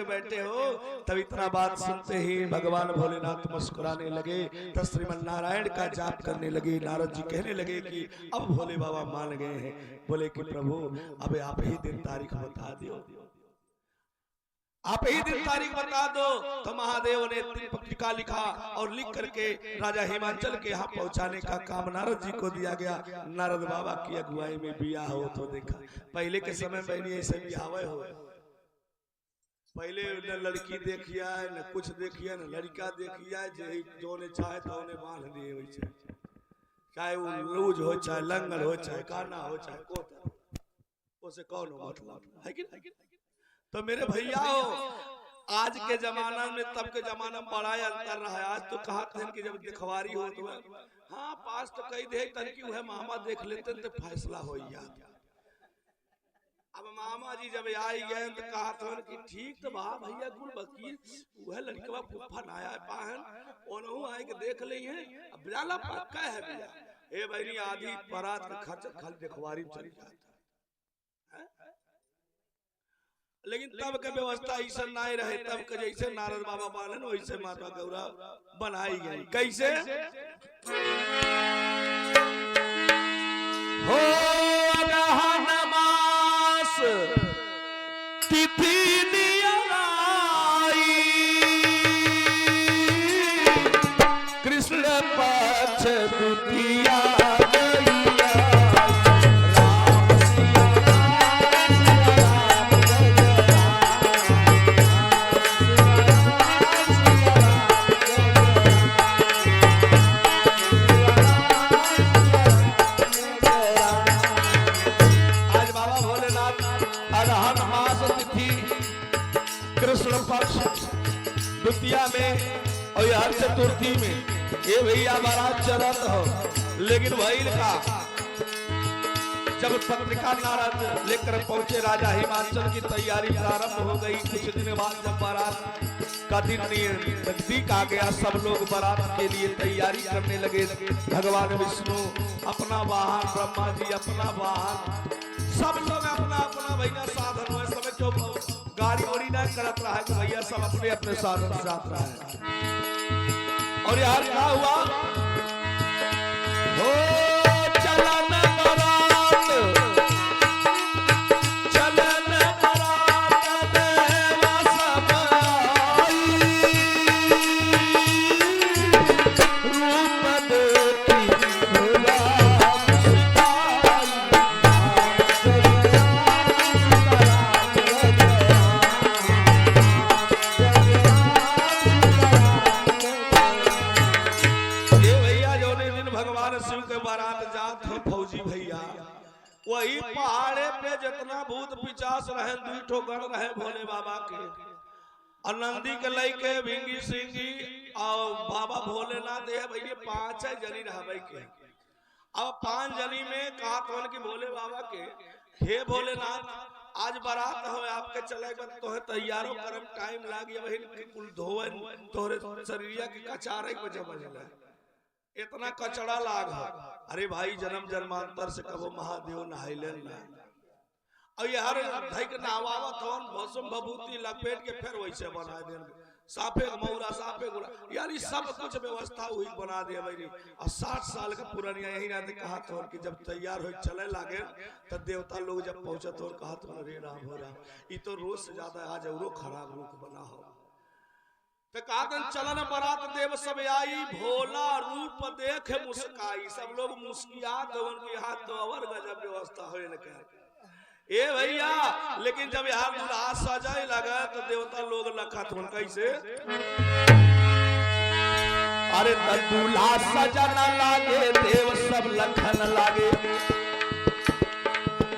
बैठे हो तब इतना बात सुनते ही भगवान भोलेनाथ मुस्कुराने लगे। तो श्रीमन नारायण का जाप करने लगे। नारद जी कहने लगे कि अब भोले बाबा मान गए हैं। बोले कि प्रभु अब आप ही दिन तारीख बता दो, आप ही दिन तारीख बता दो। तो महादेव ने पत्रिका लिखा और लिख करके राजा हिमांचल के यहाँ पहुंचाने का काम नारद जी को दिया गया। नारद बाबा की अगुवाई में बियाह हो तो देखा। पहले के समय में नहीं ऐसे बियाह हो, पहले न लड़की देखिया है न कुछ देखिए न लड़का देखिया है, जो ने चाहे तो उन्हें बांध दिए वैसे, चाहे वो लूज हो चाहे लंगड़ हो चाहे काना हो चाहे कोता, उसे कौन मतलब है कि नहीं। तो मेरे भैया हो, आज के जमाना में तब के जमाना में बड़ा अंतर रहा है। आज तो कहा कि जब दिखवारी हो तो हाँ पास तो कई दे तनकी है मामा देख लेते तो फैसला हो जाता। अब मामा जी जब आई गए तो कहा था कि ठीक तो बा भैया गुल वकील वह लड़कवा फूफा ना आया पाहन ओनहु आए के देख ली है। अब जाला पक्का है भैया ए बहनी आधी बारात का खर्च खाली दिखवारी में चली जाता है। लेकिन तब के व्यवस्था ऐसा ना रहे। तब के जैसे नारद बाबा बालन वैसे माता गौरा बनाई गई। कैसे हो तिथि कृष्ण पक्ष द्वितीया द्वितीया में और हर चतुर्थी में ये भैया बारात चलत हो। लेकिन वही का जब पत्रिका नारद लेकर पहुंचे राजा हिमांचल की तैयारी प्रारंभ हो गई। कुछ दिन बाद जब बारात का दिन नजदीक आ गया सब लोग बारात के लिए तैयारी करने लगे। भगवान विष्णु अपना वाहन, ब्रह्मा जी अपना वाहन, सब लोग अपना अपना भैया साधन हुए। समय क्यों गाड़ी वाड़ी ना करत रहा है कि भैया सब अपने अपने साधन से जात रहा है। और यार क्या हुआ हो चलन बरात, चलन बरात देवा सब आई, रूप देखी भोला शिव के बारात जात हो वही पहाड़े पे जितना भूत पिचास रहे, 2 ठो गण रहे भोले बाबा के, और नंदी के लई के भिंगी सिंगी और बाबा भोलेनाथ है भैया 5 जनी रहबे के। अब 5 जनी में कहा कौन की भोले बाबा के, हे भोलेनाथ आज बारात हो आपके चलेगा तो है तैयारो करम टाइम लाग गया बहन के कुल धोवन तोरे शरीरिया के कचारे को जमल है, इतना कचड़ा लाग है। अरे भाई जन्म जन्मांतर से कबो महादेव नहाइलन ना, और यार भाई के नहवावा कौन भस्म भभूति लपेट के फिर वैसे बना देन, साफे मौरा साफे गुड़ा यार ये सब कुछ व्यवस्था हुई बना दिया भाई। और 60 साल का पुरानिया यही ना कहा तो कि जब तैयार हो चले लागे तो देवता लोग जब पहुंचे तो कहा तो अरे राम हो राम ये तो रोज से ज्यादा आज औरो खराब रूप बना हो। तो कहा चलन बरात देव सब आई, भोला रूप देख मुस्काई, सब लोग मुस्कियात उनके हाथ तो और गजब व्यवस्था हो न कर ए भैया। लेकिन जब यहाँ दूल्हा सजाए लगा तो देवता लोग लखत उन कैसे, अरे दूल्हा सजना लागे देव सब लखन लागे,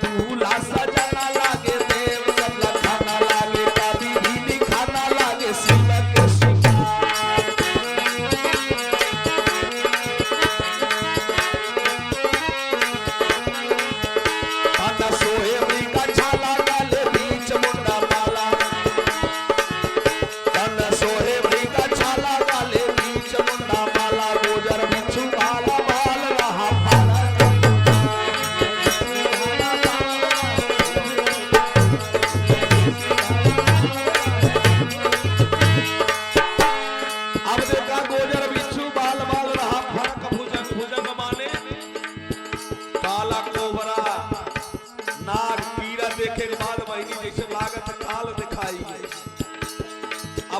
दूल्हा सजना लागे देव सब लखन लागे, कभी भी दिखाना लागे शिव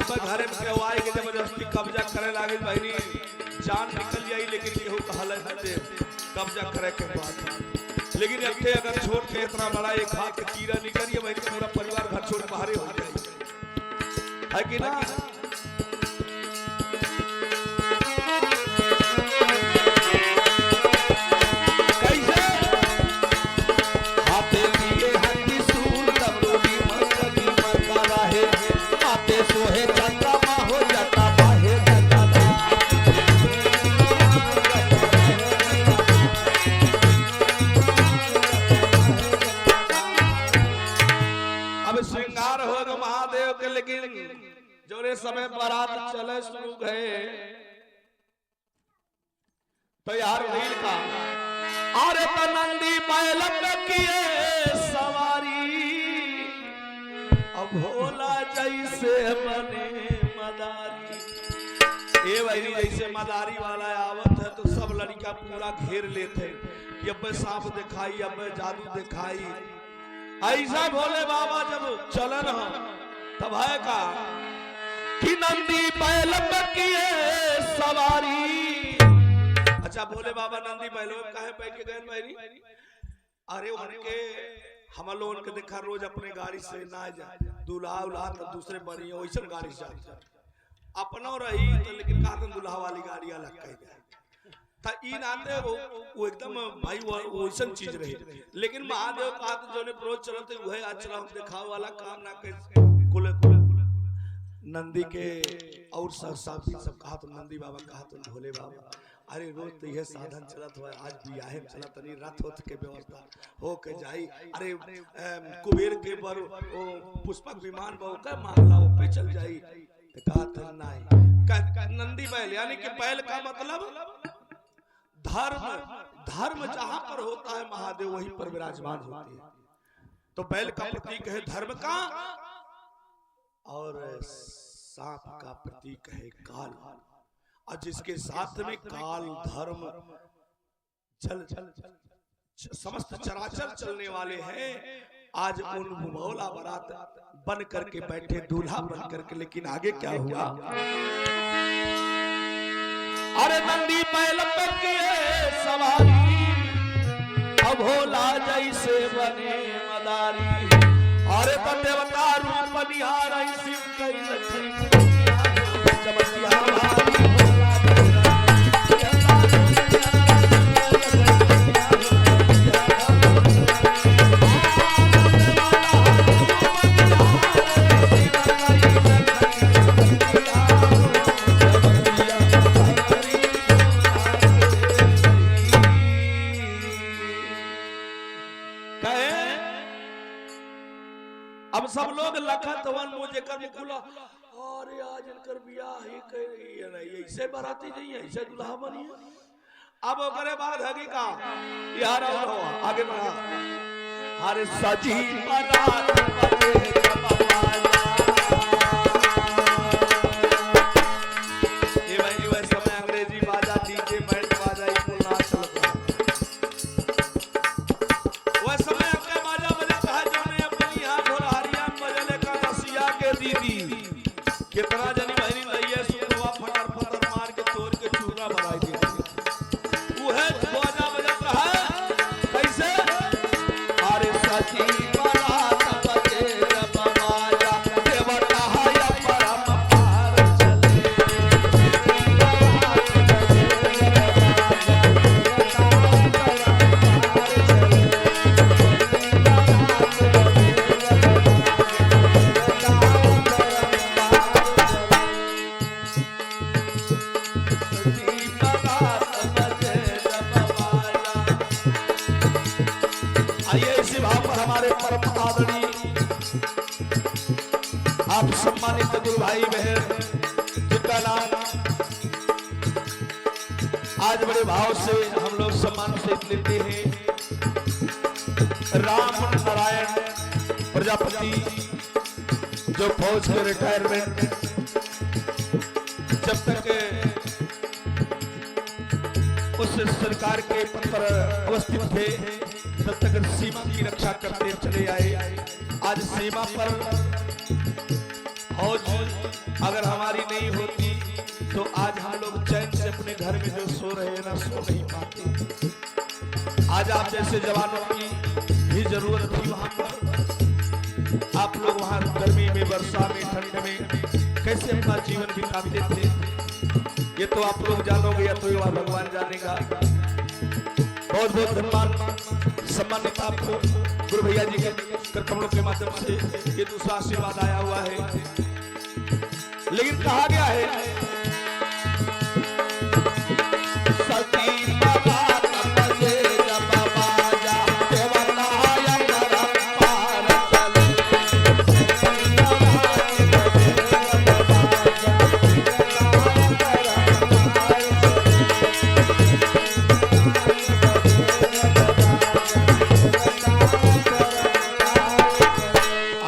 के घर में केवाई के जबरदस्ती कब्जा करे लागे बहनी, जान निकल जाई लेकिन केहू कहल न दे कब्जा करे के बाद। लेकिन अबे अगर छोड़ के इतना बड़ा एक हाथ के कीड़ा निकलिए बहनी पूरा परिवार घर छोड़ बाहर हो जाए, है कि ना। कैसे हाथे लिए हड्डी सूर तबरूदी मकनी मका रहे, हाथे सोहे जोरे समय बारात चले शुरू गए तो यार वीर का अरे तो नंदी बैल पे किए सवारी, अब भोला जैसे बने मदारी। ए वही जैसे मदारी वाला आवत है तो सब लड़का पूरा घेर लेते कि अब सांप दिखाई अब जादू दिखाई। ऐसा भोले बाबा जब चलन हो तब है का कि नंदी बैल पे किए सवारी। अच्छा भोले बाबा नंदी बैल पे काहे बैठ के गए भाई? अरे उनके हम लोग के देखा रोज अपने गाड़ी से ना जाए, दूल्हा उल्हा तो दूसरे बड़ी वैसे गाड़ी से अपना रही तो, लेकिन कहा दूल्हा वाली गाड़ी अलग कह जाए था ई नाते वो एकदम भाई वो वैसन चीज रही। लेकिन महादेव कहा तो जो ने रोज चलते वही आज चला दिखाव वाला काम ना कर कुल नंदी के और साथी सब कहा तो नंदी बाबा कहा तो भोले बाबा अरे रोज तो यह साधन चलत हुआ, आज बियाहे चला तनी रथ होत के व्यवस्था हो के जाई। अरे कुबेर के बर ओ पुष्पक विमान बहु का मामला वो पे चल जाई तो कहा था नहीं। नंदी बैल यानी कि बैल का मतलब धर्म, धर्म जहां पर होता है महादेव वहीं पर विराजमान होते हैं। तो बैल का प्रतीक है धर्म का और सांप का प्रतीक है काल, और जिसके साथ में काल धर्म चल समस्त चराचर चलने वाले हैं। आज उन भोला बारात बन करके बैठे दूल्हा बन करके, लेकिन आगे क्या हुआ? अरे नंदी बैल पर के सवारी, अब भोला जैसे बने मदारी। अरे तो देवता रूप निहार शिव कई अब सब लोग लखत वन मुझे कर मुकुला अरे आज इनकर बियाह ही कही नहीं ऐसे बाराती जाइए ऐसे दुल्हा बनिए। अब ओकरे बाद हगी का यार और हो आगे बढ़ा हरे सजी बारात बजे बाबा ये भाई वह समय अंग्रेजी बाजा डीजे बैंड बाजा ही पुना चलता वह समय अपने बाजा बजे कहा जाने अपनी यहां ढोलहारिया बजले का रसिया के दीदी कितना जनी बहनी लइए सुनवा फटर फटर मार के तोड़ के चूरा बनाई दी वह बाजा बजत रहा कैसे अरे सची बारात बजे बाबा देवता है परम पार चले आइए इसी भाव पर हमारे परम आदरणीय आप सम्मानित गुरु भाई बहन जिनका नाम आज बड़े भाव से हम लोग सम्मान से लेते हैं राम नारायण प्रजापति जो फौज के रिटायरमेंट जब तक उस सरकार के पद पर अवस्थित थे तब तक सीमा की रक्षा करते चले आए। आज सीमा पर फौज अगर हमारी नहीं होती तो आज हम लोग चैन से अपने घर में जो सो रहे हैं ना सो नहीं पाते। आज आप जैसे जवानों की भी जरूरत थी वहां पर। आप लोग वहां गर्मी में वर्षा में ठंड में कैसे अपना जीवन बिताते थे ये तो आप लोग जानोगे या तो ये भगवान जानेगा। बहुत बहुत धन्यवाद सम्मानित आपको गुरु भैया जी के कर कमलों के माध्यम से ये दूसरा आशीर्वाद आया हुआ है। लेकिन कहा गया है सती बारात बजे बाबा जा देवता है परम पार चले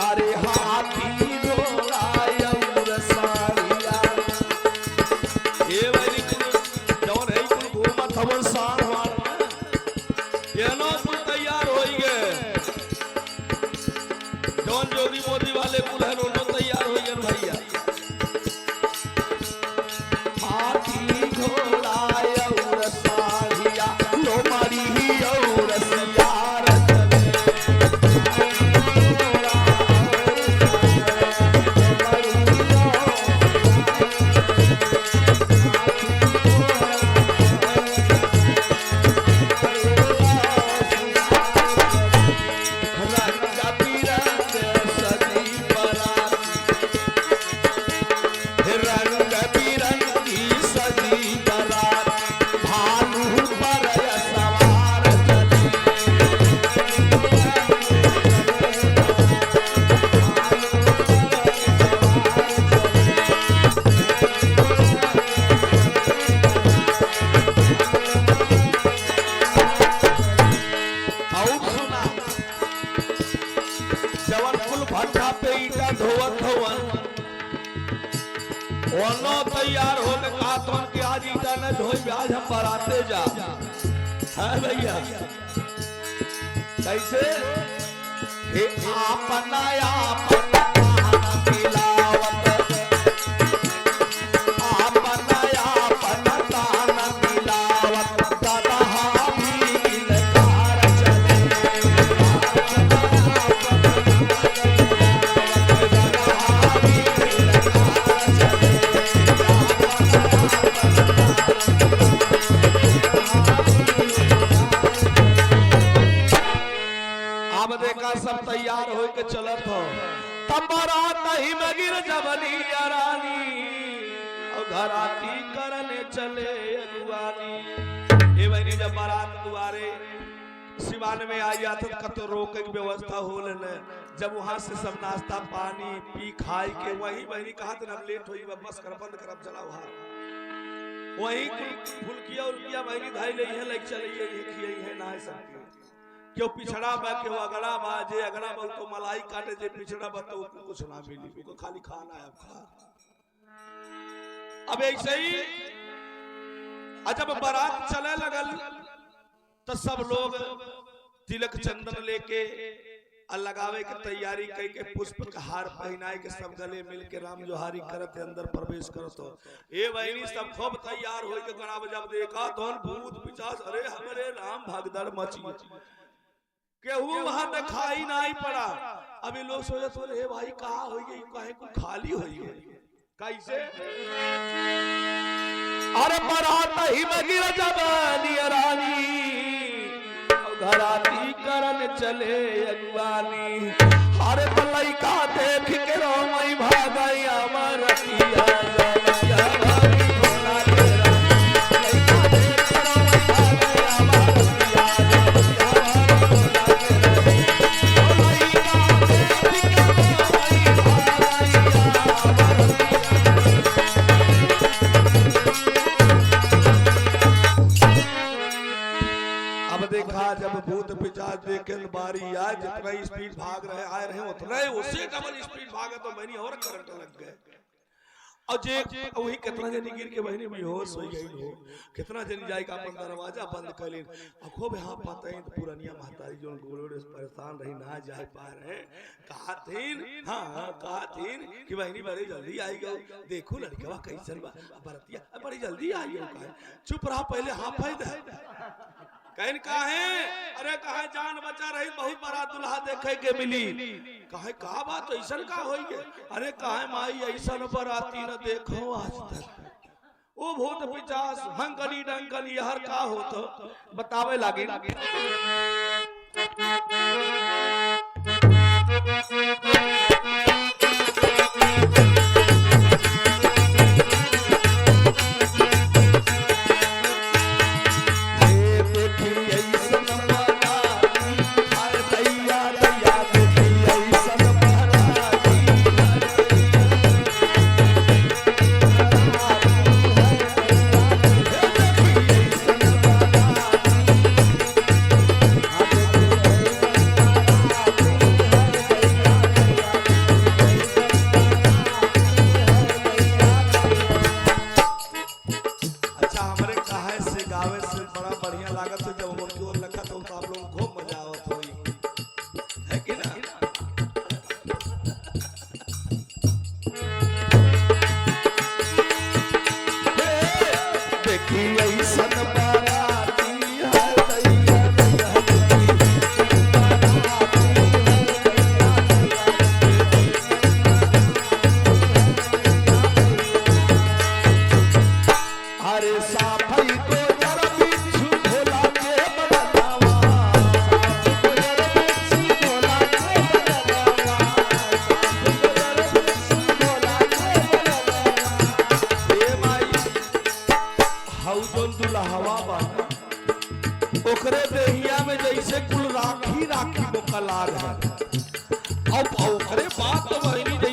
अरे हाथी घोड़ा और साड़िया ये वाली जौन है कुल घूमत हमन सार वाल ये नो तू तैयार होई गए जौन जोगी मोदी वाले कुल है नो तैयार होई गए भैया। हाथी घोड़ा और साड़िया लो मारी ही और सियार तैयार होने कहा तो कि आज ईटा न ढोई आज हम बराते जा है भैया कैसे हे अपना सब तैयार हो के चलत हो तब बारात नहीं में गिर जबली रानी और घराती करने चले अगुवानी। ये बहनी जब बारात दुआरे सिवान में आई आते कतो रोके की व्यवस्था हो लेने। जब वहां से सब नाश्ता पानी पी खाई के वही बहनी कहा था अब लेट होई बस कर बंद करब चला वहां वही फुलकिया उलकिया बहनी धाई ले है लाइक चली है खियाई है ना है सब क्यों पिछड़ा बा के अगड़ा बा जे अगड़ा बोल तो मलाई काटे जे पिछड़ा बा तो कुछ ना मिली उसको खाली खाना है खा। अब ऐसे ही जब बारात चले लगल तो सब लोग तिलक चंदन लेके लगावे के तैयारी करके पुष्प का हार पहनाए के सब गले मिल के राम जोहारी करत अंदर प्रवेश करत हो। ए बहनी सब खूब तैयार होई के गणा जब देखा तो भूत पिशाच अरे हमरे राम भगदड़ मची केहू वहां दिखाई नहीं पड़ा। अभी लोग सोचत हो हे भाई कहां होई गई काहे को खाली होई है कैसे अरे बारात ही में गिर जवानी रानी घराती करन चले अगवानी अरे लइका देख के रोमई भागई अमर पिया जलिया भाई भोला तेरा लइका देख के रोमई भागई अमर पिया जलिया भाई भोला तेरा लइका देख के रोमई भागई अमर अब देखा जब भूत पिशाच देखे बारी आए जितना स्पीड भाग रहे आए रहे उतना ही उससे डबल स्पीड भागे तो बहनी और करंट लग गए और जे वही कितना जनी गिर के बहनी बेहोश हो गई हो कितना जनी जाए का अपन दरवाजा बंद कर लेन खूब यहाँ पता है पुरानिया महतारी जो गोलोड़े परेशान रही ना जा पा रहे कहा थीन हाँ कहा थीन कि बहनी बड़ी जल्दी आई गो देखो लड़का कैसन बरतिया बड़ी जल्दी आई हो चुप रहा पहले हाँ फायदा कहन काहे अरे कहा जान बचा रही बहुत बड़ा दुल्हा देखे के मिली कहे कहा बात ऐसन का होई गे अरे कहे माई ऐसन बराती न देखो आज तक ओ भूत पिशाच हंगली डंगली हर का हो तो बतावे लागे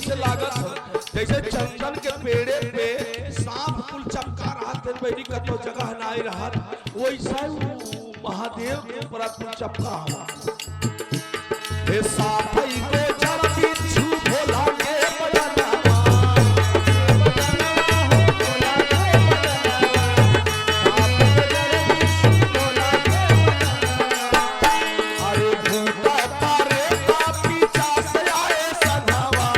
जैसे चंदन के पेड़े पे सांप कुल चमका रहा कतो जगह नहीं रहा वैसा महादेव के ऊपर कुल चमका हुआ हे साफई को जरा बिच्छू भोला के बदनामा अरे भूता तारे का पीछा से आए सनावा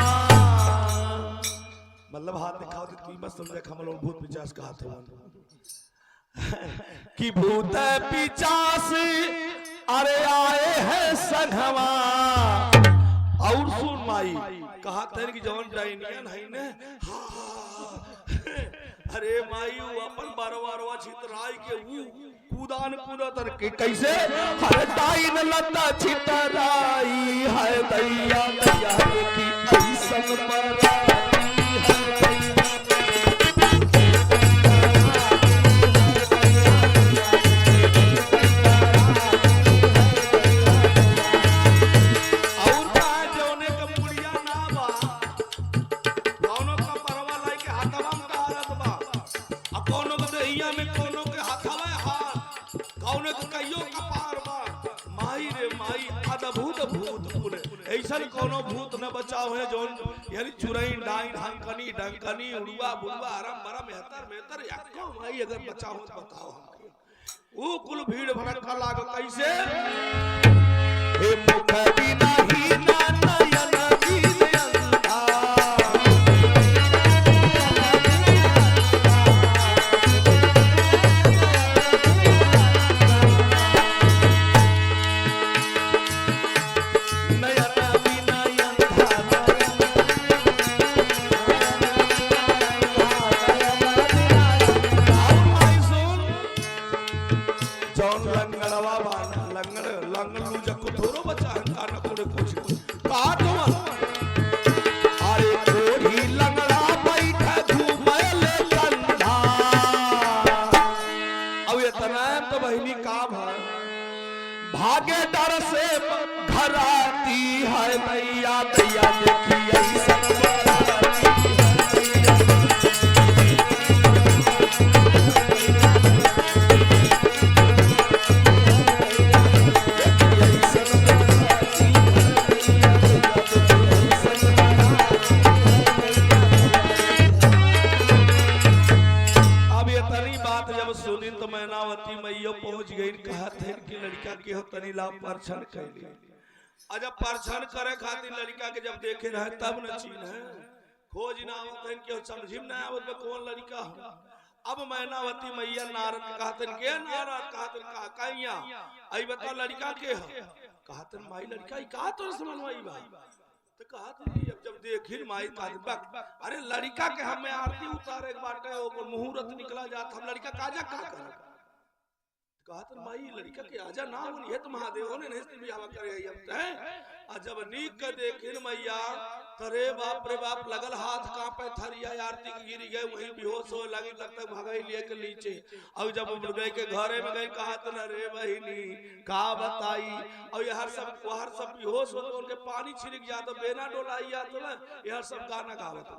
मतलब हाथ दिखाओ तो कीमत समझे हम लोग भूत पिचास का हाथ कि भूत पिचास अरे आए हैं संघवा और सुन माई कहा था कि जवन डायनियन है ने अरे माई वो अपन बारवारवा छितराई के वो कूदान कूदा तर के कैसे हर डाइन लता छितराई है दैया दैया की ऐसन पर अद्भुत भूत पुर ऐसा कोनो भूत न बचाओ है जोन यानी चुरई डाइन हंकनी डंकनी उड़ुआ बुलवा आराम बरा मेहतर मेहतर याको भाई अगर बचाओ तो बताओ हमके वो कुल भीड़ भड़का लागो कैसे हे मुख बिना ही ना नयन जीत अंधा भागे डर से घर आती है मैया दैया देखिए सुनी तो मैनावती मैया पहुंच गई कहा थे कि लड़का के हो तनी ला परछन कैली जब परछन करे खातिर लड़का के जब देखे रहे तब न चीन है खोज ना आवत के समझिम ना आवत कौन लड़का हो अब मैनावती मैया नारद कहतन के नारद कहतन का कहिया आई बता लड़का के हो कहतन माई लड़का ई का तोर समझवाई भाई तो कहा थी जब देखिन माई का अरे लड़का के हमें आरती उतारे के बाटे ओकर मुहूर्त निकला जात हम लड़का काजा का कर कहा तो माई लड़का के आजा ना होनी है तो महादेव ने नहीं बियाह करे अब है जब नीक के देखिन मैया तरे बाप रे बाप लगल हाथ कांपे थरिया आरती की गिरी गए वहीं बेहोश हो लगी तब तक भगाई लिए के नीचे और जब गए के घरे में गए कहा तो रे बहिनी का बताई और यार सब बेहोश हो तो उनके पानी छिड़क जा तो बेना डोलाई जा तो यार सब गाना गावत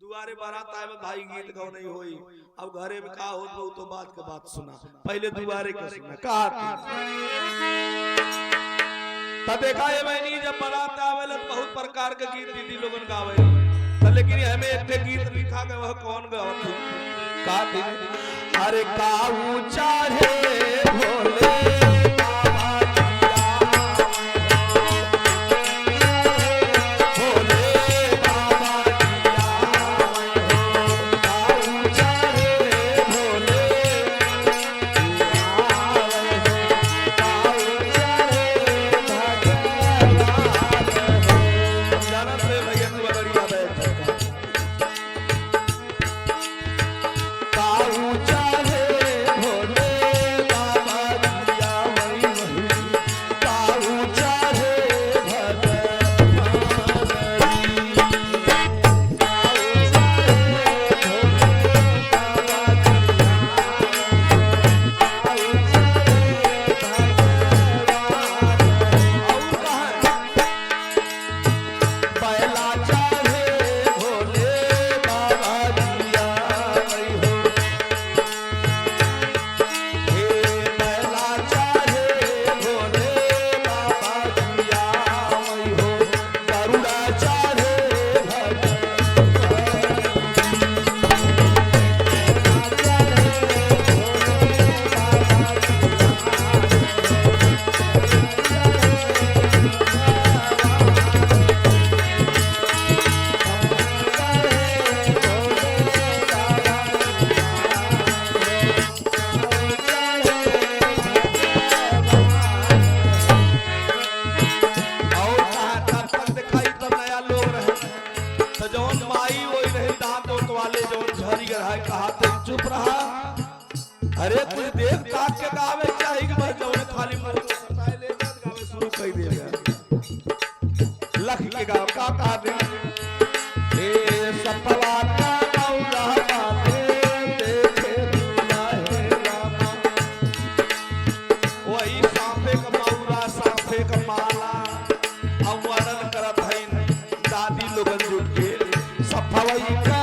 दुआरे बारात आए भाई गीत गाओ नहीं होई अब घरे में का होत बहु तो बात के बात सुना पहले दुआरे के सुना कहा तब देखा है मैंने जब बारात आवेला तो बहुत प्रकार के गीत दीदी लोगन गावे तो लेकिन हमें एक गीत लिखा गया वह कौन गावत का दिन अरे काऊ चाहे भोले चुप रहा अरे कुछ देख ताक के गावे चाहिए कि भाई जौने खाली मुंह बताए ले गावे शुरू कर देगा लख के गाव का दे ए सपवा का मौला बाते देखे दुआ है रामा वही सांपे का मौला सांपे का माला अवरन करत है दादी लोगन जुट के सपवई का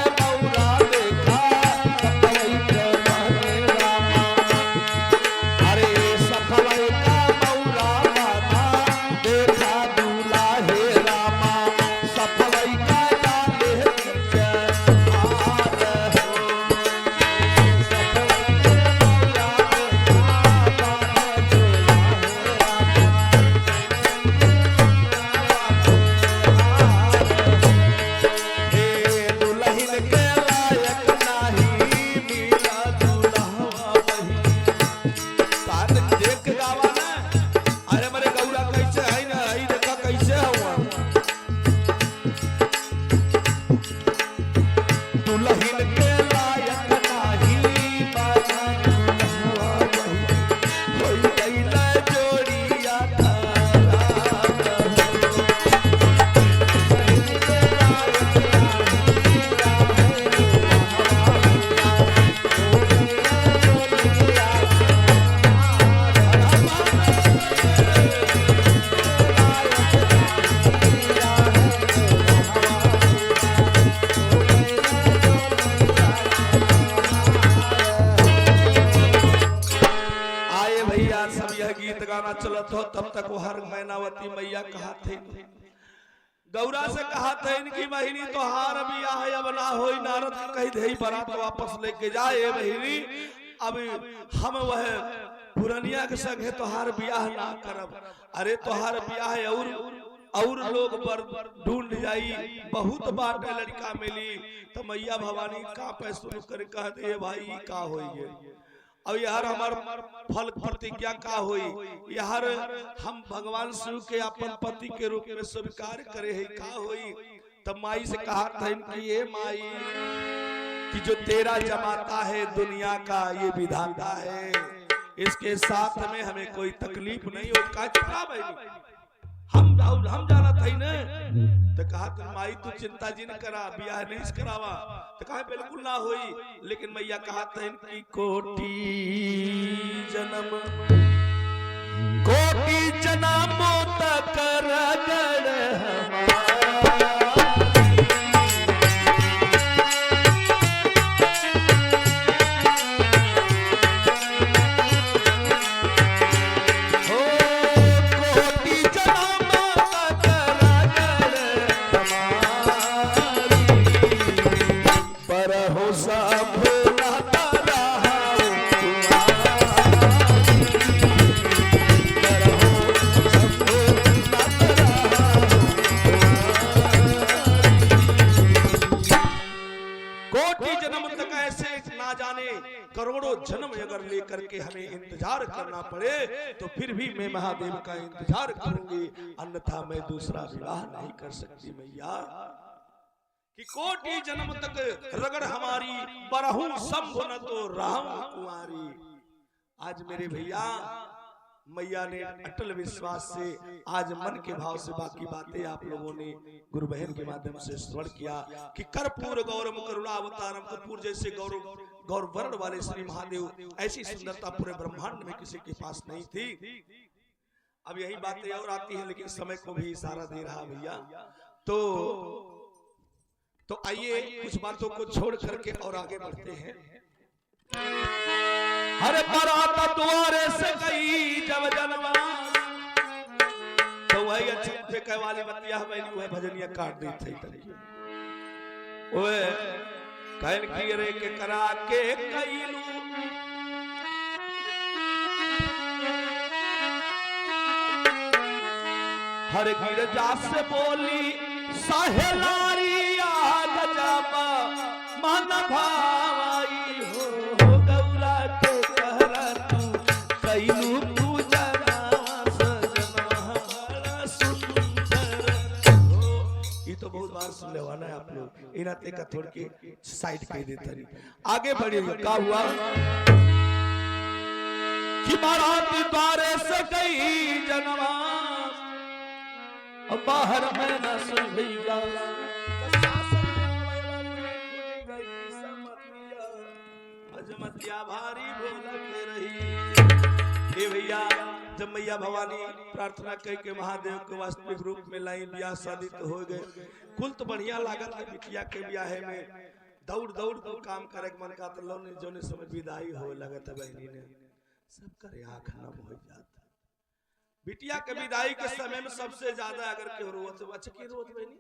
बरसाना चलत हो तब तक वो हर मैनावती मैया कहा थे गौरा से कहा था इनकी बहिनी तो हार बियाह अब ना हो। नारद कही दे बारात वापस लेके जाए बहिनी, अब हम वह पुरनिया के संग है तोहार बियाह ना करब। अरे तोहार बियाह और लोग पर ढूंढ जाई, बहुत बाटे लड़का मिली। तो मैया भवानी का पैसुन कर कह दे भाई का होई, अब यार हमार फल प्रतिज्ञा का होई, यार हम भगवान शिव के अपन पति के रूप में स्वीकार करे है का होई। तब माई से कहा था इनकी ये माई कि जो तेरा जमाता है दुनिया का ये विधाता है, इसके साथ में हमें कोई तकलीफ नहीं हो। हम जाना था ही न। तो कहा तुम माई तू चिंता जी न करा, ब्याह नहीं करावा। तो कहा बिल्कुल ना होई। लेकिन मैया कहा था इनकी कोटि जन्मों तक रगड़ करोड़ों जन्म अगर लेकर के हमें इंतजार करना पड़े तो फिर भी मैं महादेव का इंतजार करूंगी, अन्यथा मैं दूसरा विवाह नहीं कर सकती मैया। कि कोटि जन्म तक रगड़ हमारी, बरहूं शंभु न तो रहूं कुंवारी। आज मेरे भैया मैया ने अटल विश्वास से आज मन के भाव से बाकी बातें आप लोगों ने गुरु बहन के माध्यम से श्रवण किया कि कर्पूर गौरम करुणावतारम, कपूर जैसे गौर वर्ण वाले श्री महादेव ऐसी सुंदरता पूरे ब्रह्मांड में किसी के पास नहीं थी। अब यही बातें और आती है लेकिन समय को भी इशारा दे रहा भैया। तो आइए कुछ बातों को छोड़ करके और आगे बढ़ते हैं। हरे बारात द्वारे से गई जब जनवा, तो वही अच्छे पे कह वाली बतिया मैंने वह भजनिया काट दी थी ओए कहन की रे के करा के कैलू हर गिरजा से बोली साहेलारी गजब मन भावाई हो गौरा के कहरा तू कैलू पूजा तो बहुत बार सुन लेवाना है आप लोग। इन आते का थोड़ के साइड कर देता नहीं, आगे बढ़िए। क्या हुआ कि बारात द्वारे से गई जनवा, अब बाहर में न सुन भैया अजमतिया भारी बोलते रही। ए भैया जब मैया भवानी प्रार्थना कह के महादेव के वास्तविक रूप में लाई, ब्याह शादी तो हो गए। कुल तो बढ़िया लागत है बिटिया के ब्याह में, दौड़ दौड़ को काम करे मन का तो लोने जोने समय विदाई हो लगत है बहनी ने सब करे आंख नम हो जाता। बिटिया के विदाई के समय में सबसे ज्यादा अगर के रोवत अच्छा की रोवत बहनी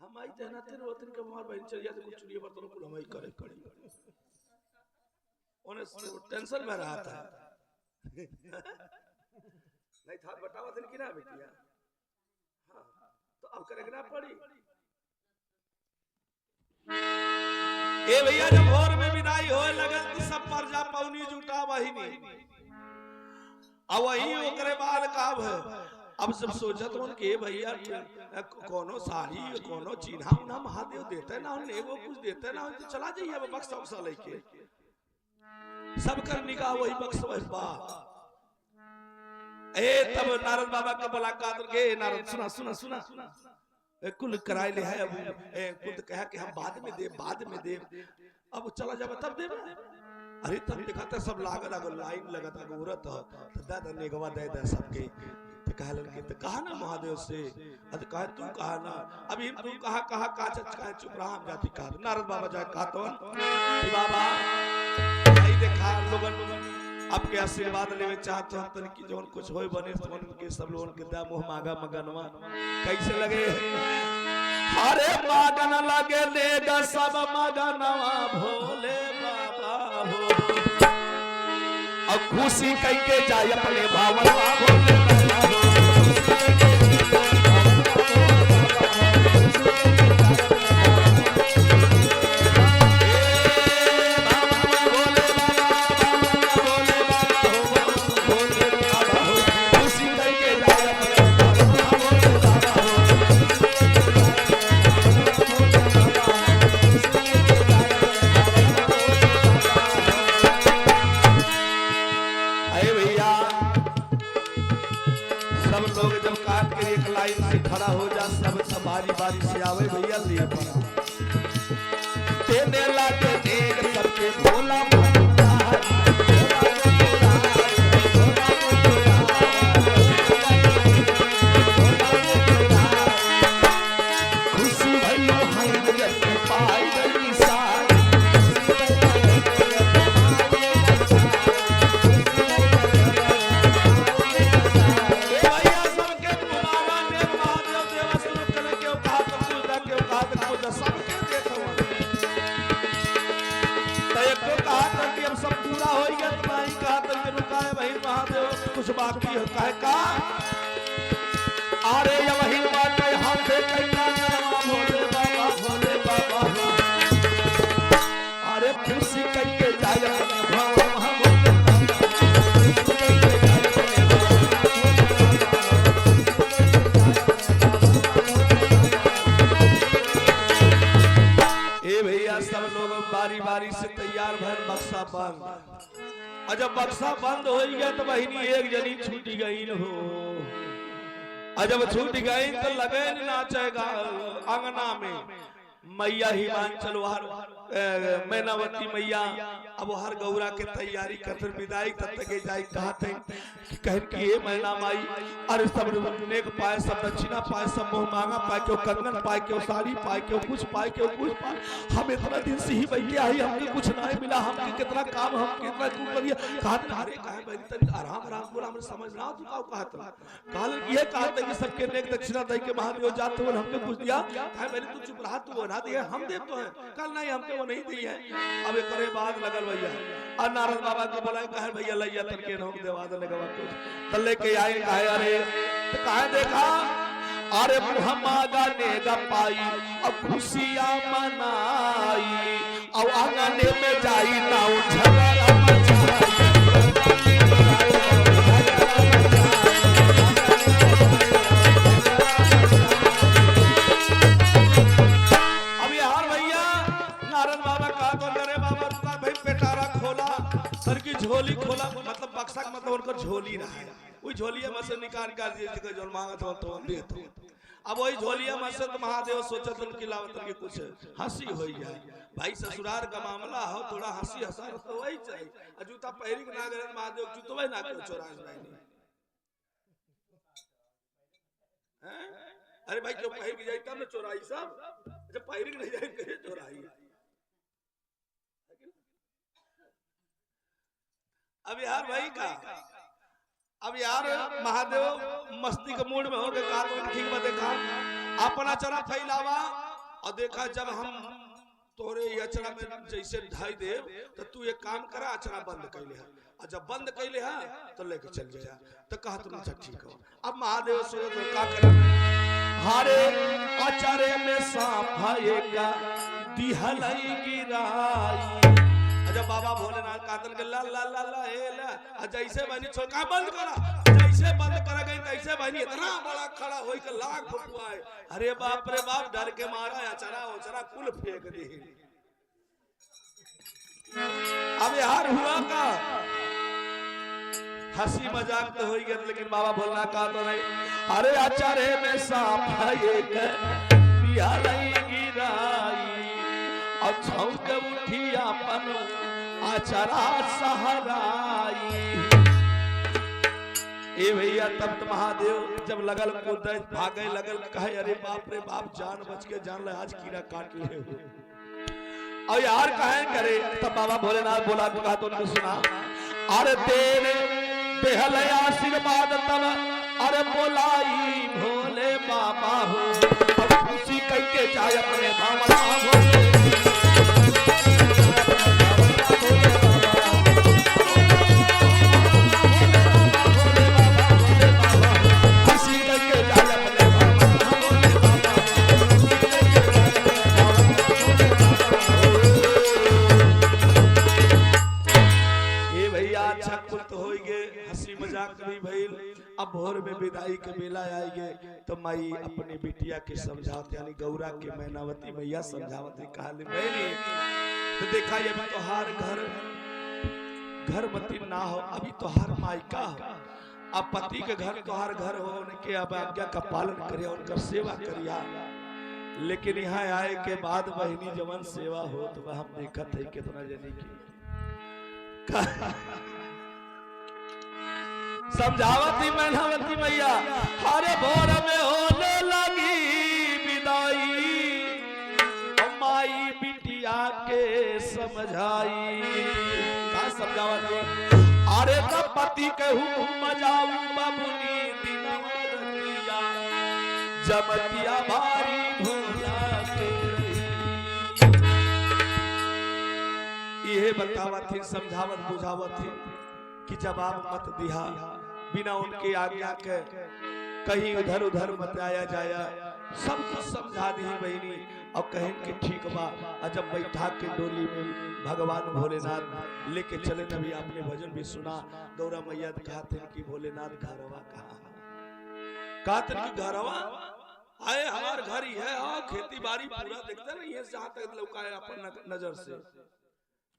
हम आई तेना ते रोवत के हमार बहन चल जाते कुछ चुड़िए बर्तन को हम ही करे कड़ी ओने टेंशन में रहा था नहीं था बतावा दिन की ना बिटिया। हाँ तो अब करेगा पड़ी। ए भैया जब भोर में विदाई होए लगल कि सब पर जा पौनी जुटा वही नहीं, अब वही ओकरे बाद काब है। अब सब सोचत हो कि भैया कोनो साड़ी कोनो चिन्हा उन्हा महादेव देते ना उन्हें वो कुछ देते ना तो चला जाइए अब बक्सा उक्सा लेके सब कर निकाह वही बक्स वही बा। ए तब नारद बाबा का मुलाकात के नारद सुना सुना सुना कुल कराए ले है। अब खुद कहा कि हम बाद में दे अब चला जाब तब दे। अरे तब दिखाते सब लागत अगर लाइन लगत अगर औरत तो दादा नेगवा दे दे सबके तो कहा लड़के तो कहा ना महादेव से अरे कहा तू कहा ना अभी तू कहा कहा चुप रहा हम जाती कहा। नारद बाबा जाए कहा तो बाबा देखा लोगन आपके आशीर्वाद लेवे चाहते हो तन की जोन कुछ होय बने तो उनके सब लोगन के दा मोह मांगा मगनवा कैसे लगे अरे मागन लगे देगा सब मगनवा भोले बाबा हो अब खुशी कह के जाए अपने भावनवा भोले बाबा हो बारी बारी से आवे भैया लिए पड़ा तेने लागे देख सबके भोला खुशी भैया हाय के पाई गई सार कुछ बाकी होता है का अरे ये वही बात है हम से कन्या भोले बाबा अरे खुशी करके जाया ए भैया सब लोग बारी बारी से तैयार भर बक्सा बंद जब बक्सा बंद हो गया तो बहिनी एक जनी छूटी गई न हो जब छूट गई तो लगे नाचेगा अंगना में मैया हिमांचल मैनावती मैया अब हर गौरा के तैयारी करते विदाई तब तक जाए कहते कह कि ये मैना माई अरे सब नेक पाए सब दक्षिणा पाए सब मोह मांगा पाए क्यों कंगन पाए क्यों साड़ी पाए क्यों कुछ पाए क्यों कुछ पाए हम इतना दिन से ही बैठे आई हमके कुछ नहीं मिला हमके कितना काम हम कितना तू करिए कहते अरे काहे बैठ तनी आराम आराम बोला हमने समझ ना तू का कहत काल ये कहते कि सबके नेक दक्षिणा दे के महादेव जाते हो हमके कुछ दिया काहे मैंने तू चुप रहा तू बना दिया हम दे तो है कल नहीं हमके वो नहीं दी है अब एक करे बाद लगल भैया और नारद बाबा को बोला कहे भैया लैया तन के नोक देवा देने के बाद कुछ तल लेके आए कहे अरे तो कहे देखा अरे मुहम्मदा ने गा पाई अब खुशियां मनाई और आंगने में जाई ना झगड़ा झोली खोला मतलब बक्सा का मतलब उनका झोली रहा है वही झोलिया में से निकाल के जो मांगा था तो हम दे तो अब वही झोलिया में से तो महादेव सोचत उनकी लावत के कुछ हंसी हो जाए भाई ससुराल का मामला हो थोड़ा हंसी हंसा तो वही चाहिए जूता पहरी के ना गए महादेव जूतवा ना कर चोरा अरे भाई क्यों पहर के जाए तब ना चोराई सब जब पहरी नहीं जाए कैसे चोराई अब यार भाई का अब यार महादेव मस्ती के मूड में हो गए कहा तो ठीक बा देखा अपना चरा फैलावा और देखा जब हम तोरे अचरा में जैसे ढाई देव तो तू एक काम करा अचरा बंद कर ले और जब बंद कर ले तो लेके चल गया तो कहा तुम अच्छा ठीक हो अब महादेव सोचे तो क्या करा हारे अचरे में सांप आएगा दिहलाई गिराई जब बाबा भोलेनाथ कातल के ला ला ला ला ए ला जैसे बनी छोड़ का बंद करा जैसे बंद करा गई तैसे बनी इतना बड़ा खड़ा होई के लाख फुकवाए अरे बाप रे बाप डर के मारा अचरा उचरा कुल फेंक दी अब यार हुआ का हंसी मजाक तो हो गया लेकिन बाबा भोलेनाथ का तो नहीं अरे अचरे में सांप आएगा दिहलाई गिराई और छौंक उठी अपन आचरा सहराई ए भैया तब तो महादेव जब लगल कूदे भागे लगल कहे अरे बाप रे बाप जान बच के जान ले आज कीड़ा काट ले और यार कहे करे तब बाबा भोलेनाथ बोला कहा तो उनको सुना अरे तेरे बेहल आशीर्वाद तब अरे बोलाई भोले बाबा हो अब खुशी करके जाए अपने भावना भोले अब भोर में विदाई के बेला आएगे तो माई अपनी बिटिया के समझावत यानी गौरा के मैनावती मैया समझावत कहा तो देखा ये तोहार घर मती ना हो अभी तोहार मायका हो अब पति के घर तोहार घर हो उनके अब आज्ञा का पालन करिया उनका सेवा करिया लेकिन यहाँ आए के बाद बहनी जवन सेवा हो तो हम देखत है कितना जनी की समझावती मैनावती मैया हरे भोर में होने लगी विदाई माई बिटिया के समझाई का समझावती अरे तब पति के हुक्म जाऊ बबुनी दिनवतिया जमतिया भारी भोला के ये बतावत थी समझावत बुझावत थी कि जवाब मत दिया बिना उनके आज्ञा के कहीं उधर उधर मत आया जाया सब कुछ समझा दी बहनी और कहें कि ठीक बा जब बैठा के डोली में भगवान भोलेनाथ लेके चले नबी आपने भजन भी सुना गौरा मैया कहते कि भोलेनाथ घरवा कहाँ कहते कि घरवा आए हमार घर ही है खेती बाड़ी पूरा देखते नहीं है जहाँ तक लौका है अपन नजर से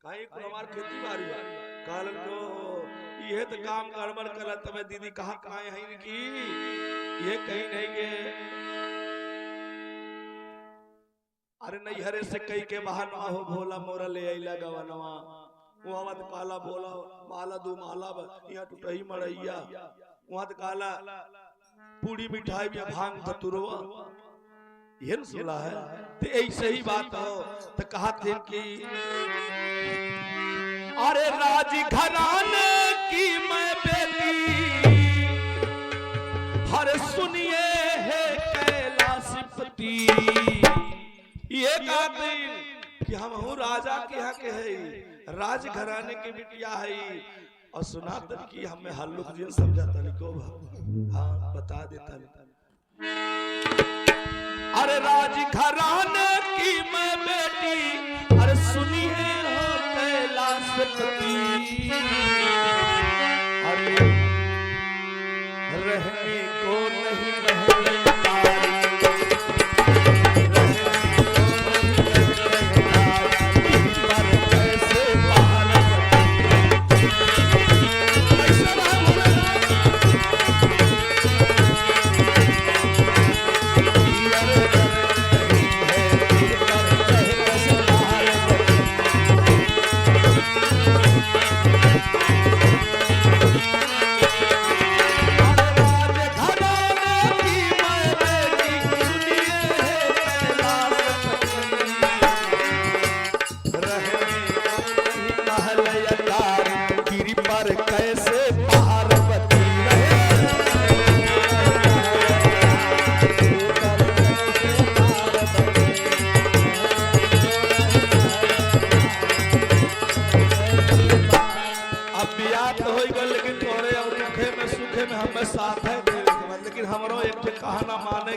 कहीं को हमार खेती बाड़ी काल को ये तो काम गड़बड़ करत तब दीदी कहाँ कहाँ है कि ये कहीं नहीं के अरे नहीं हरे से कई के बहाना हो भोला मोरा ले आइला गवनवा वहां मत काला बोला माला दो माला यहाँ टूटही मरैया वहां तो काला पूरी मिठाई में भांग धतुरवा ये न सुना है तो ऐसे ही बात हो तो कहा थे कि अरे राज घराने की मैं बेटी हर सुनिए है कैलाशपति ये कहते कि हम हूँ राजा के यहाँ के है राज घराने की बिटिया है और सुनातन की हमें हल्लुक जी समझाता नहीं को हाँ बता देता नहीं अरे राज घराने की मैं बेटी अरे सुनिए हो कैलाशपति अरे रहने को नहीं रहने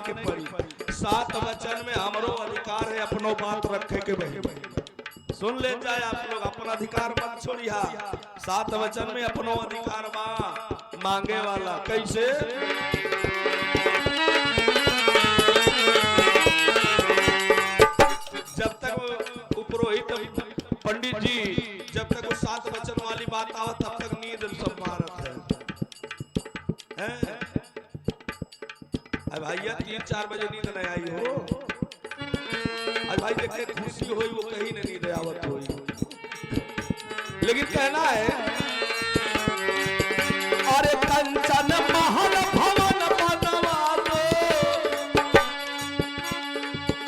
के पड़ी सात वचन में हमरो अधिकार है अपनो बात रखे के भाई सुन ले जाए आप लोग अपना अधिकार मत छोड़िया सात वचन में अपनो अधिकार मांगे वाला कैसे जब तक पुरोहित पंडित जी जब तक वो सात वचन वाली बात आवत तब तक नींद सब मारत है भैया 3-4 बजे नींद नहीं आई हो आज भाई देखे खुशी हुई वो कहीं नहीं नींद आवत हुई लेकिन कहना है अरे कंचन महल भवन बनवा दो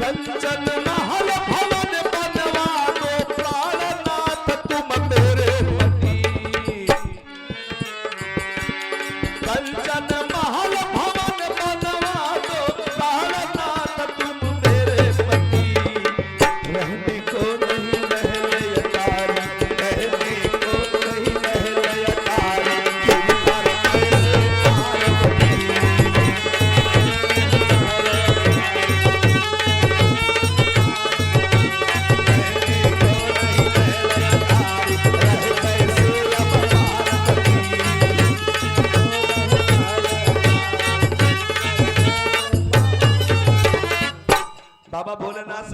कंचन महल भवन बनवा दो प्राणनाथ तुम मेरे पति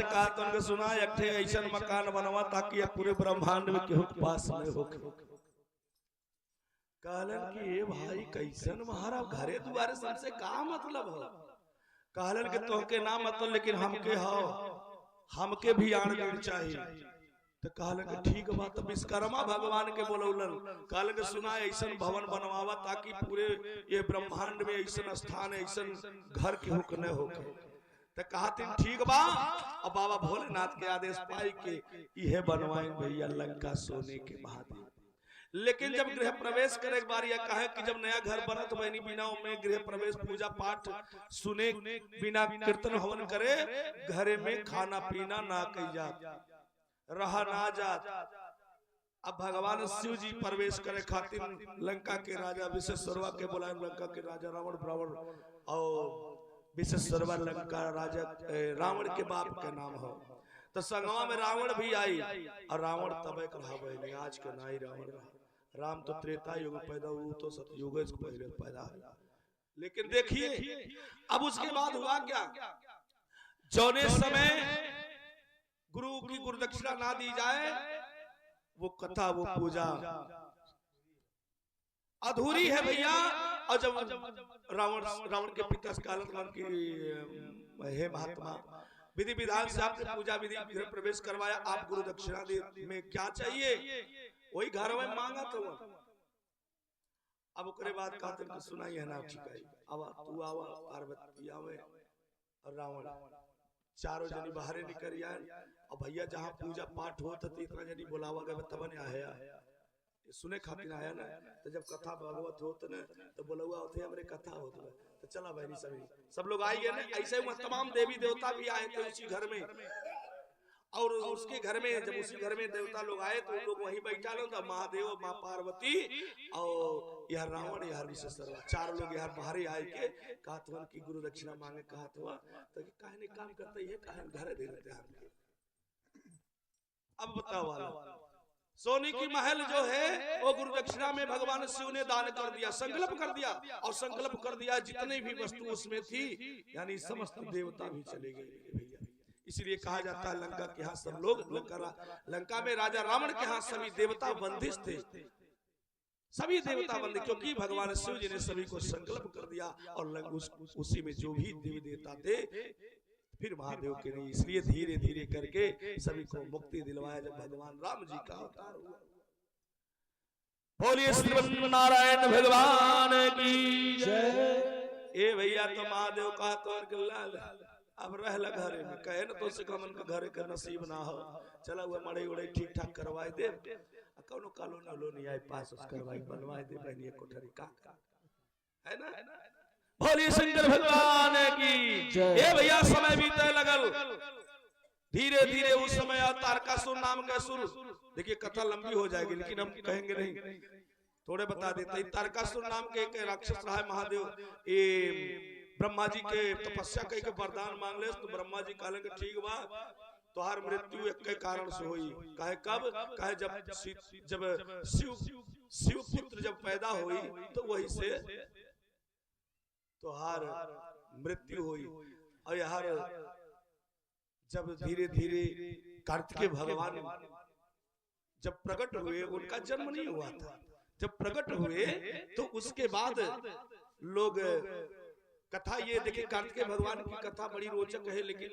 से कहा तो उनके सुना एक ठे ऐसा मकान बनवा ताकि पूरे ब्रह्मांड में केहू के पास नहीं हो। कहलन कि ए भाई कैसन महाराज घरे दुआरे सबसे का मतलब हो। कहलन कि तोहके ना मतलब लेकिन हमके हो, हमके भी आण देन चाहिए। तो कहलन कि ठीक बात। तो विश्वकर्मा भगवान के बोलौलन, कहलन कि सुना ऐसन भवन बनवावा ताकि पूरे ये ब्रह्मांड में ऐसन स्थान ऐसन घर के हुक न हो। तो कहते ठीक बा। और बाबा भोलेनाथ के आदेश पाई के यह बनवाएं भैया लंका सोने के महादेव। लेकिन जब गृह प्रवेश करे बारी कहे कि जब नया घर बनत बनी बिना में गृह प्रवेश पूजा पाठ सुने बिना कीर्तन हवन करे घरे में खाना पीना ना कही जात रहा ना जात। अब भगवान शिव जी प्रवेश करे खातिर लंका के राजा विश्वेश्वरवा के बुलाए। लंका के राजा रावण ब्रावण और विश्वेश्वरवा लंका राजा रावण के बाप के नाम हो। तो संगवा में रावण भी आई और रावण तबे कहावे आज के नाई रावण रहा। राम तो त्रेता युग में पैदा हुआ, तो सतयुग से पहले पैदा है। लेकिन देखिए अब उसके बाद हुआ क्या, जौने समय गुरु की गुरुदक्षिणा ना दी जाए वो कथा वो पूजा अधूरी है भैया। और जब रावण के पिता कालन की हे महात्मा विधि विधान से आपने पूजा विधि गृह प्रवेश करवाया, आप गुरु दक्षिणा में क्या चाहिए वही घर में मांगा। तो अब उसके बाद कहते कि सुनाई है ना ठीक है। अब तू आवा पार्वती आवे और रावण चारों जनी बाहर निकल आए। और भैया जहाँ पूजा पाठ होता तो इतना जनी बुलावा गए तब ने आया सुने खातिर आया ना। तो जब कथा भागवत होत न तो बोलुआ होते हमरे कथा होत तो चला बहनी सभी सब लोग आई है ना। ऐसे तमाम देवी देवता भी आए थे उसी घर में। और उसके घर में जब उसी घर में देवता लोग आए तो लोग वहीं बैठा लो था। महादेव माँ पार्वती और यह रावण यह विश्वेश्वरवा चार लोग यहाँ बाहर आए के कहतवन की गुरु दक्षिणा मांगे कहत हुआ तो कहने काम करते है कहे घर दे देते हैं। अब बताओ वाला सोने की महल जो है वो गुरु दक्षिणा में भगवान शिव ने दान कर दिया, संकल्प कर दिया। और संकल्प कर दिया जितने भी वस्तु उसमें थी यानी समस्त देवता भी चले गए भैया। इसलिए कहा जाता है लंका के यहाँ सब लोग लंका में राजा रावण के यहाँ सभी देवता बंदिश थे, सभी देवता बंदिश, क्योंकि भगवान शिव जी ने सभी को संकल्प कर दिया। और उसी में जो भी देवी देवता थे फिर महादेव के नहीं। इसलिए धीरे धीरे करके सभी को मुक्ति दिलवाया जब भगवान राम जी का अवतार हुआ। बोलिए श्री नारायण भगवान की जय। ए भैया तो महादेव का तो अब रह घरे में कहे न तो से कमन का घरे का नसीब ना हो। चला हुआ मड़े उड़े ठीक ठाक करवाए दे कौनो कालो न लो नहीं आए पास उस करवाई बनवाए दे बहनी कोठरी का है ना। भोले शंकर भगवान की जय। भैया समय बीते लगल धीरे धीरे उस समय तारकासुर नाम का असुर, देखिए कथा लंबी हो जाएगी लेकिन हम कहेंगे नहीं थोड़े बता देते। तारकासुर नाम के एक राक्षस रहा है महादेव। ये ब्रह्मा जी के तपस्या कई के वरदान मांग ले तो ब्रह्मा जी कहले कि ठीक बा तोहार मृत्यु एक के कारण से होई। कहे कब, कहे जब शिव पुत्र जब पैदा हुई तो वही से तोहार मृत्यु हुई। और यार जब धीरे धीरे कार्तिकेय भगवान जब प्रकट हुए उनका जन्म नहीं हुआ था। जब प्रकट हुए तो उसके बाद लोग कथा ये देखिए कार्तिकेय भगवान की कथा बड़ी रोचक है। लेकिन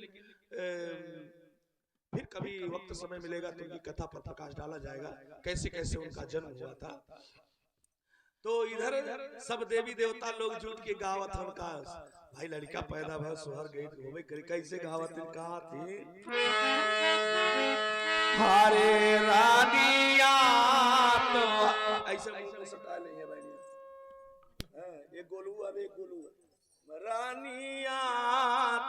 फिर कभी वक्त समय मिलेगा तो उनकी कथा पर प्रकाश डाला जाएगा कैसे कैसे उनका जन्म हुआ था। तो इधर सब देवी देवता लोग जुट के गावत उनका भाई लड़का पैदा भा सुहर गई घूमे कर कैसे गावत कहा थी हरे रानिया तो ऐसे मुंह में सटा नहीं है भाई ये गोलू अब एक गोलू रानिया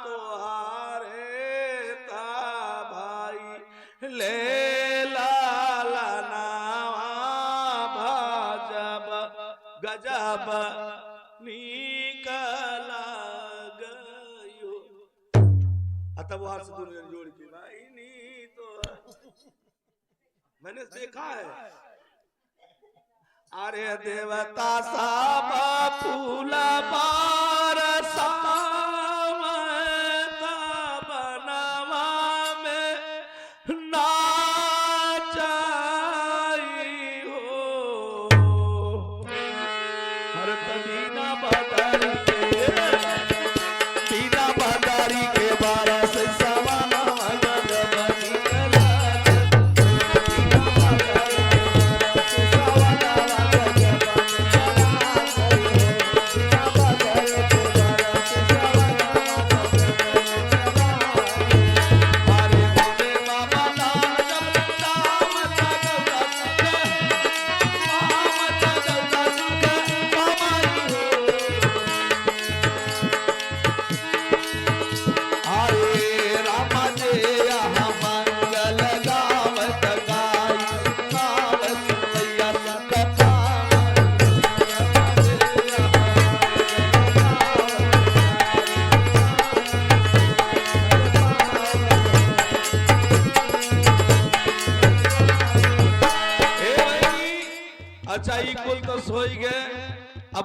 तो हारे ता भाई ले लाला नावा भाजब गजब निकला गयो। तब वहां से दुनिया जोड़ के भाई नी तो मैंने देखा है। अरे देवता सब फूला बार बनवा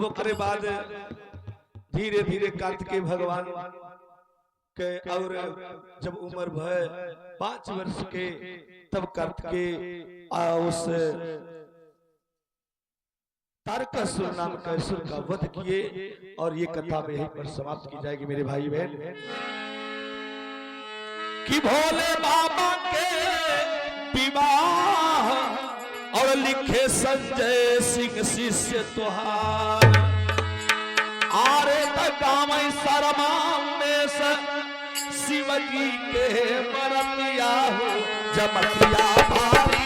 अब ओकरे बाद धीरे धीरे कार्तिकेय भगवान के और जब उम्र भय 5 वर्ष के तब कार्तिकेय उस तारकासुर नाम का असुर का वध किए। और ये कथा में यहीं पर समाप्त की जाएगी मेरे भाई बहन। कि भोले बाबा के विवाह और लिखे संजय सिंह शिष्य तुहार आरे तकाम शर्मा में शिव जी के मरतिया हो जमतिया भारी